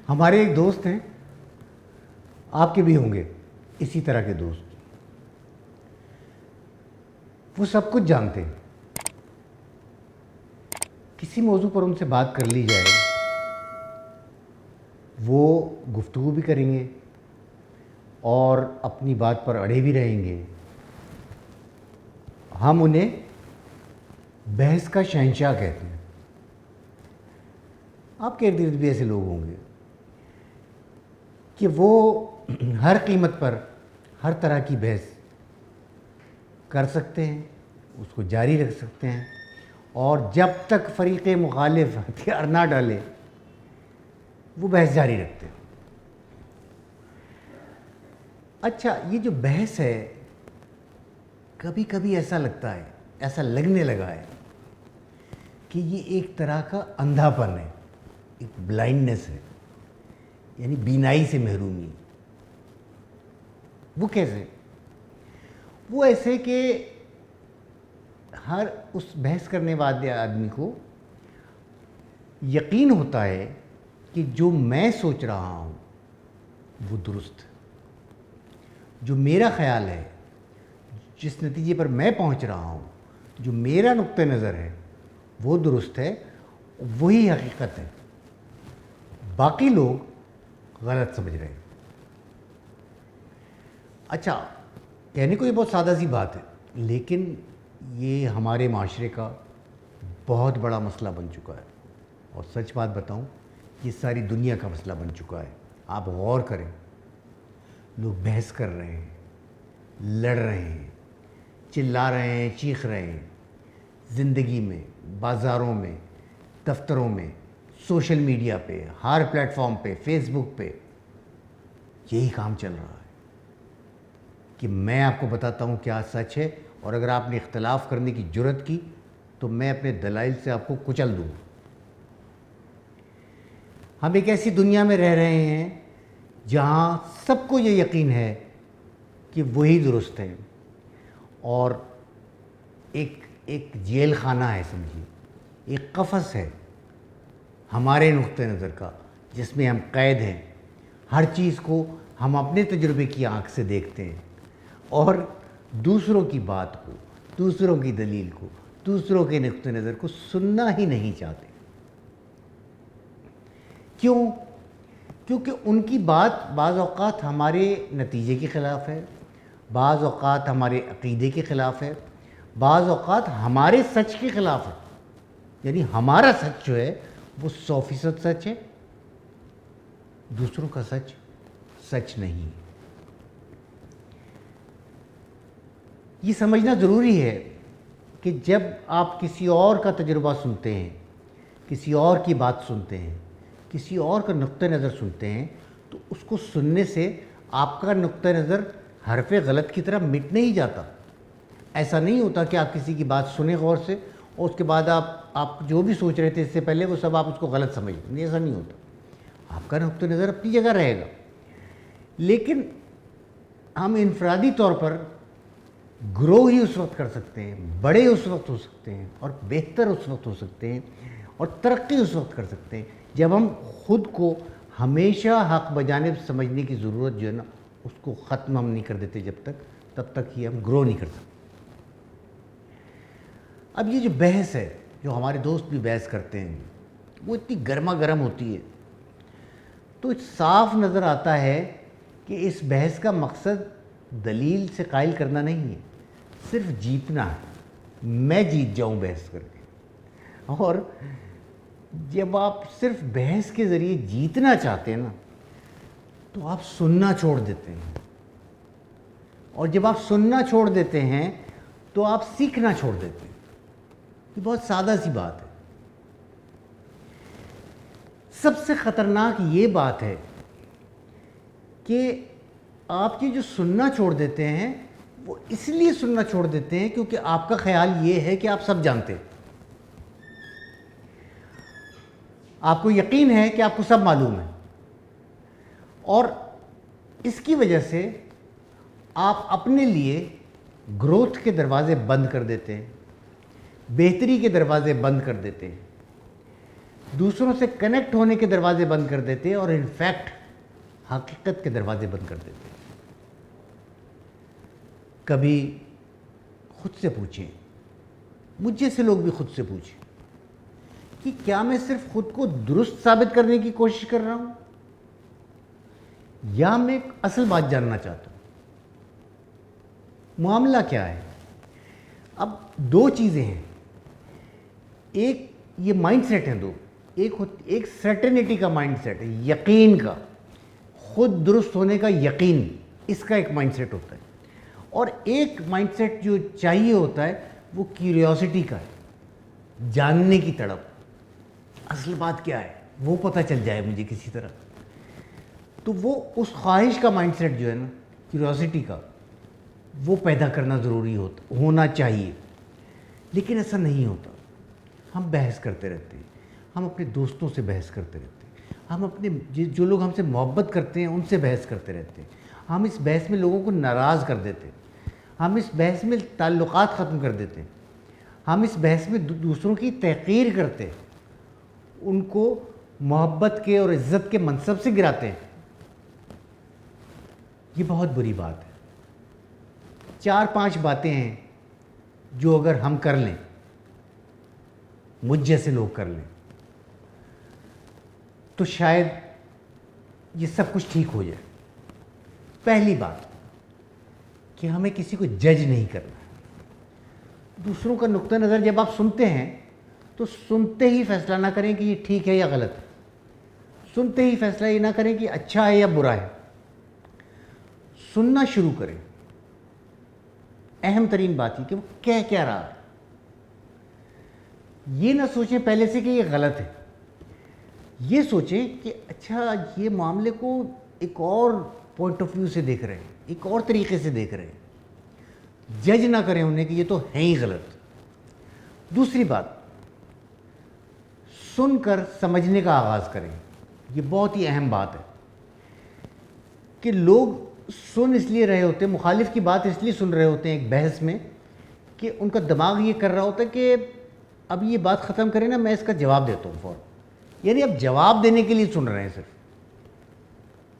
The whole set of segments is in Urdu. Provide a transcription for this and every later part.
ہمارے ایک دوست ہیں، آپ کے بھی ہوں گے اسی طرح کے دوست، وہ سب کچھ جانتے ہیں. کسی موضوع پر ان سے بات کر لی جائے وہ گفتگو بھی کریں گے اور اپنی بات پر اڑے بھی رہیں گے. ہم انہیں بحث کا شہنشاہ کہتے ہیں. آپ کے ارد گرد بھی ایسے لوگ ہوں گے کہ وہ ہر قیمت پر ہر طرح کی بحث کر سکتے ہیں، اس کو جاری رکھ سکتے ہیں، اور جب تک فریق مخالف ہتھیار نہ ڈالے وہ بحث جاری رکھتے ہیں. اچھا، یہ جو بحث ہے کبھی کبھی ایسا لگتا ہے، ایسا لگنے لگا ہے کہ یہ ایک طرح کا اندھا پن ہے، ایک بلائنڈنس ہے، یعنی بینائی سے محرومی. وہ کیسے؟ وہ ایسے کہ ہر اس بحث کرنے والے آدمی کو یقین ہوتا ہے کہ جو میں سوچ رہا ہوں وہ درست ہے، جو میرا خیال ہے، جس نتیجے پر میں پہنچ رہا ہوں، جو میرا نقطہ نظر ہے وہ درست ہے، وہی حقیقت ہے، باقی لوگ غلط سمجھ رہے ہیں. اچھا، کہنے کو یہ بہت سادہ سی بات ہے، لیکن یہ ہمارے معاشرے کا بہت بڑا مسئلہ بن چکا ہے. اور سچ بات بتاؤں، یہ ساری دنیا کا مسئلہ بن چکا ہے. آپ غور کریں، لوگ بحث کر رہے ہیں، لڑ رہے ہیں، چلا رہے ہیں، چیخ رہے ہیں، زندگی میں، بازاروں میں، دفتروں میں، سوشل میڈیا پہ، ہر پلیٹ فارم پہ، فیس بک پہ یہی کام چل رہا ہے کہ میں آپ کو بتاتا ہوں کیا سچ ہے، اور اگر آپ نے اختلاف کرنے کی جرت کی تو میں اپنے دلائل سے آپ کو کچل دوں. ہم ایک ایسی دنیا میں رہ رہے ہیں جہاں سب کو یہ یقین ہے کہ وہی درست ہے، اور ایک جیل خانہ ہے، سمجھیے ایک قفس ہے ہمارے نقطہ نظر کا، جس میں ہم قید ہیں. ہر چیز کو ہم اپنے تجربے کی آنکھ سے دیکھتے ہیں اور دوسروں کی بات کو، دوسروں کی دلیل کو، دوسروں کے نقطہ نظر کو سننا ہی نہیں چاہتے. کیوں؟ کیونکہ ان کی بات بعض اوقات ہمارے نتیجے کے خلاف ہے، بعض اوقات ہمارے عقیدے کے خلاف ہے، بعض اوقات ہمارے سچ کے خلاف ہے. یعنی ہمارا سچ جو ہے وہ 100% سچ ہے، دوسروں کا سچ سچ نہیں. یہ سمجھنا ضروری ہے کہ جب آپ کسی اور کا تجربہ سنتے ہیں، کسی اور کی بات سنتے ہیں، کسی اور کا نقطہ نظر سنتے ہیں، تو اس کو سننے سے آپ کا نقطہ نظر حرف غلط کی طرح مٹ نہیں جاتا. ایسا نہیں ہوتا کہ آپ کسی کی بات سنیں غور سے اور اس کے بعد آپ جو بھی سوچ رہے تھے اس سے پہلے وہ سب آپ اس کو غلط سمجھ لیں. ایسا نہیں ہوتا، آپ کا نقطہ نظر اپنی جگہ رہے گا. لیکن ہم انفرادی طور پر گرو ہی اس وقت کر سکتے ہیں، بڑے اس وقت ہو سکتے ہیں، اور بہتر اس وقت ہو سکتے ہیں، اور ترقی اس وقت کر سکتے ہیں جب ہم خود کو ہمیشہ حق بجانب سمجھنے کی ضرورت جو ہے نا اس کو ختم ہم نہیں کر دیتے. تب تک ہی ہم گرو نہیں کر سکتے. اب یہ جو بحث ہے، جو ہمارے دوست بھی بحث کرتے ہیں، وہ اتنی گرما گرم ہوتی ہے، تو صاف نظر آتا ہے کہ اس بحث کا مقصد دلیل سے قائل کرنا نہیں ہے، صرف جیتنا ہے، میں جیت جاؤں بحث کر کے. اور جب آپ صرف بحث کے ذریعے جیتنا چاہتے ہیں نا تو آپ سننا چھوڑ دیتے ہیں، اور جب آپ سننا چھوڑ دیتے ہیں تو آپ سیکھنا چھوڑ دیتے ہیں. یہ بہت سادہ سی بات ہے. سب سے خطرناک یہ بات ہے کہ آپ یہ جو سننا چھوڑ دیتے ہیں وہ اس لیے سننا چھوڑ دیتے ہیں کیونکہ آپ کا خیال یہ ہے کہ آپ سب جانتے ہیں. آپ کو یقین ہے کہ آپ کو سب معلوم ہے، اور اس کی وجہ سے آپ اپنے لیے گروتھ کے دروازے بند کر دیتے ہیں، بہتری کے دروازے بند کر دیتے ہیں. دوسروں سے کنیکٹ ہونے کے دروازے بند کر دیتے ہیں اور انفیکٹ حقیقت کے دروازے بند کر دیتے ہیں۔ کبھی خود سے پوچھیں، مجھ جیسے لوگ بھی خود سے پوچھیں کہ کیا میں صرف خود کو درست ثابت کرنے کی کوشش کر رہا ہوں یا میں ایک اصل بات جاننا چاہتا ہوں، معاملہ کیا ہے؟ اب دو چیزیں ہیں، ایک یہ مائنڈ سیٹ ہیں، دو، ایک سرٹنٹی کا مائنڈ سیٹ ہے، یقین کا، خود درست ہونے کا یقین، اس کا ایک مائنڈ سیٹ ہوتا ہے، اور ایک مائنڈ سیٹ جو چاہیے ہوتا ہے وہ کیوریوسٹی کا ہے، جاننے کی تڑپ، اصل بات کیا ہے وہ پتہ چل جائے مجھے کسی طرح۔ تو وہ اس خواہش کا مائنڈ سیٹ جو ہے نا، کیوریوسٹی کا، وہ پیدا کرنا ضروری ہونا چاہیے، لیکن ایسا نہیں ہوتا۔ ہم بحث کرتے رہتے ہیں، ہم اپنے دوستوں سے بحث کرتے رہتے ہیں، ہم اپنے جو لوگ ہم سے محبت کرتے ہیں ان سے بحث کرتے رہتے ہیں، ہم اس بحث میں لوگوں کو ناراض کر دیتے ہیں، ہم اس بحث میں تعلقات ختم کر دیتے ہیں، ہم اس بحث میں دوسروں کی تحقیر کرتے ہیں، ان کو محبت کے اور عزت کے منصب سے گراتے ہیں۔ یہ بہت بری بات ہے۔ 4-5 باتیں ہیں جو اگر ہم کر لیں، مجھ جیسے لوگ کر لیں، تو شاید یہ سب کچھ ٹھیک ہو جائے۔ پہلی بات کہ ہمیں کسی کو جج نہیں کرنا۔ دوسروں کا نقطہ نظر جب آپ سنتے ہیں تو سنتے ہی فیصلہ نہ کریں کہ یہ ٹھیک ہے یا غلط ہے، سنتے ہی فیصلہ یہ نہ کریں کہ اچھا ہے یا برا ہے، سننا شروع کریں۔ اہم ترین بات یہ کہ وہ کہہ کیا رہا ہے، یہ نہ سوچیں پہلے سے کہ یہ غلط ہے، یہ سوچیں کہ اچھا یہ معاملے کو ایک اور پوائنٹ آف ویو سے دیکھ رہے ہیں، ایک اور طریقے سے دیکھ رہے ہیں، جج نہ کریں انہیں کہ یہ تو ہے ہی غلط۔ دوسری بات، سن کر سمجھنے کا آغاز کریں۔ یہ بہت ہی اہم بات ہے کہ لوگ سن اس لیے رہے ہوتے ہیں، مخالف کی بات اس لیے سن رہے ہوتے ہیں ایک بحث میں کہ ان کا دماغ یہ کر رہا ہوتا ہے کہ اب یہ بات ختم کریں نا، میں اس کا جواب دیتا ہوں فوراً، یعنی اب جواب دینے کے لیے سن رہے ہیں صرف،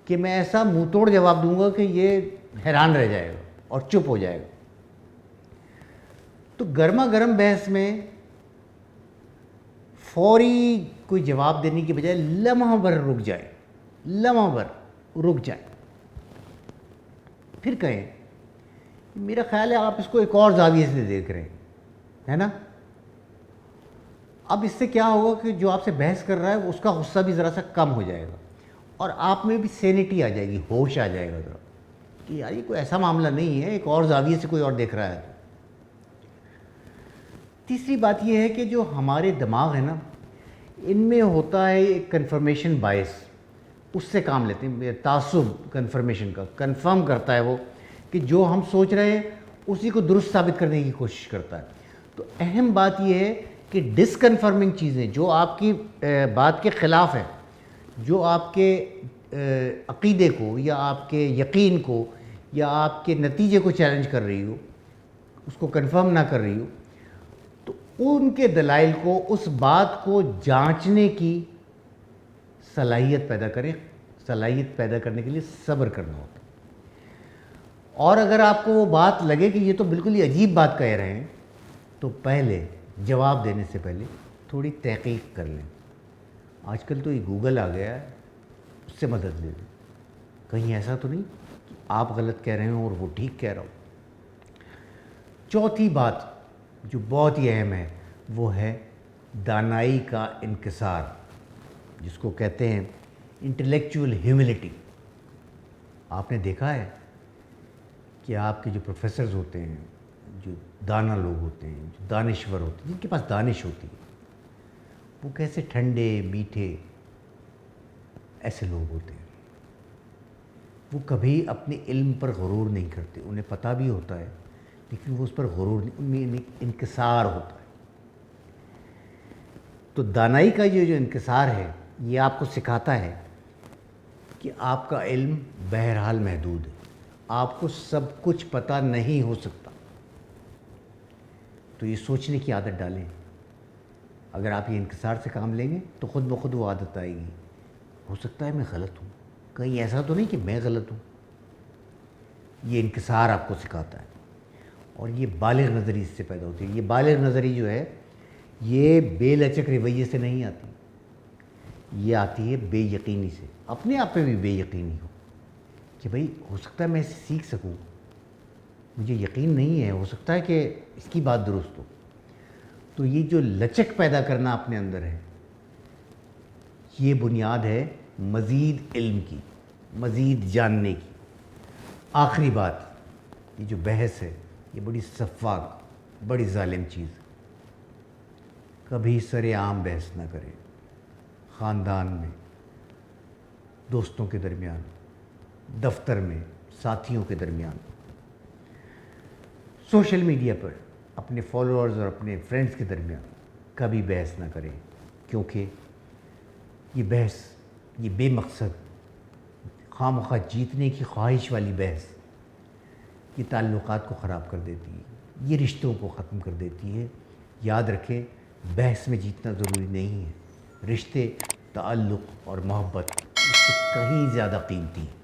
کہ میں ایسا منہ توڑ جواب دوں گا کہ یہ حیران رہ جائے گا اور چپ ہو جائے گا۔ تو گرما گرم بحث میں فوری کوئی جواب دینے کی بجائے لمحہ بھر رک جائے، لمحہ بھر رک جائے، پھر کہیں میرا خیال ہے آپ اس کو ایک اور زاویے سے دیکھ رہے ہیں، ہے نا؟ اب اس سے کیا ہوگا کہ جو آپ سے بحث کر رہا ہے اس کا غصہ بھی ذرا سا کم ہو جائے گا، اور آپ میں بھی سینٹی آ جائے گی، ہوش آ جائے گا ذرا کہ یار یہ کوئی ایسا معاملہ نہیں ہے، ایک اور زاویے سے کوئی اور دیکھ رہا ہے۔ تیسری بات یہ ہے کہ جو ہمارے دماغ ہے نا، ان میں ہوتا ہے ایک کنفرمیشن بائس، اس سے کام لیتے ہیں، تعصب کنفرمیشن کا، کنفرم کرتا ہے وہ کہ جو ہم سوچ رہے ہیں اسی کو درست ثابت کرنے کی کوشش کرتا ہے۔ تو اہم بات یہ ہے کہ ڈس کنفرمنگ چیزیں جو آپ کی بات کے خلاف ہیں، جو آپ کے عقیدے کو یا آپ کے یقین کو یا آپ کے نتیجے کو چیلنج کر رہی ہو، اس کو کنفرم نہ کر رہی ہو، تو ان کے دلائل کو، اس بات کو جانچنے کی صلاحیت پیدا کریں۔ صلاحیت پیدا کرنے کے لیے صبر کرنا ہوتا ہے، اور اگر آپ کو وہ بات لگے کہ یہ تو بالکل ہی عجیب بات کہہ رہے ہیں، تو پہلے جواب دینے سے پہلے تھوڑی تحقیق کر لیں۔ آج کل تو یہ گوگل آ گیا ہے، اس سے مدد لے لیں، کہیں ایسا تو نہیں کہ آپ غلط کہہ رہے ہوں اور وہ ٹھیک کہہ رہا ہو۔ چوتھی بات جو بہت ہی اہم ہے وہ ہے دانائی کا انکسار، جس کو کہتے ہیں انٹلیکچوئل ہیوملٹی۔ آپ نے دیکھا ہے کہ آپ کے جو پروفیسرز ہوتے ہیں، جو دانا لوگ ہوتے ہیں، جو دانشور ہوتے ہیں، جن کے پاس دانش ہوتی ہے، وہ کیسے ٹھنڈے میٹھے ایسے لوگ ہوتے ہیں۔ وہ کبھی اپنے علم پر غرور نہیں کرتے، انہیں پتہ بھی ہوتا ہے لیکن وہ اس پر غرور نہیں، ان میں انکسار ہوتا ہے۔ تو دانائی کا یہ جو انکسار ہے یہ آپ کو سکھاتا ہے کہ آپ کا علم بہرحال محدود ہے، آپ کو سب کچھ پتہ نہیں ہو سکتا۔ تو یہ سوچنے کی عادت ڈالیں، اگر آپ یہ انکسار سے کام لیں گے تو خود بخود وہ عادت آئے گی. ہو سکتا ہے میں غلط ہوں, کہیں ایسا تو نہیں کہ میں غلط ہوں. یہ انکسار آپ کو سکھاتا ہے, اور یہ بالغ نظری اس سے پیدا ہوتی ہے. یہ بالغ نظری جو ہے یہ بے لچک رویے سے نہیں آتی, یہ آتی ہے بے یقینی سے. اپنے آپ پہ بھی بے یقینی ہو کہ بھئی ہو سکتا ہے میں اسے سیکھ سکوں, مجھے یقین نہیں ہے, ہو سکتا ہے کہ اس کی بات درست ہو. تو یہ جو لچک پیدا کرنا اپنے اندر ہے, یہ بنیاد ہے مزید علم کی, مزید جاننے کی. آخری بات, یہ جو بحث ہے یہ بڑی سفاک, بڑی ظالم چیز. کبھی سر عام بحث نہ کریں, خاندان میں, دوستوں کے درمیان, دفتر میں, ساتھیوں کے درمیان, سوشل میڈیا پر اپنے فالوورز اور اپنے فرینڈز کے درمیان کبھی بحث نہ کریں, کیونکہ یہ بحث, یہ بے مقصد خواہ مخواہ جیتنے کی خواہش والی بحث, یہ تعلقات کو خراب کر دیتی ہے, یہ رشتوں کو ختم کر دیتی ہے. یاد رکھیں, بحث میں جیتنا ضروری نہیں ہے. رشتے, تعلق اور محبت اس سے کہیں زیادہ قیمتی ہیں.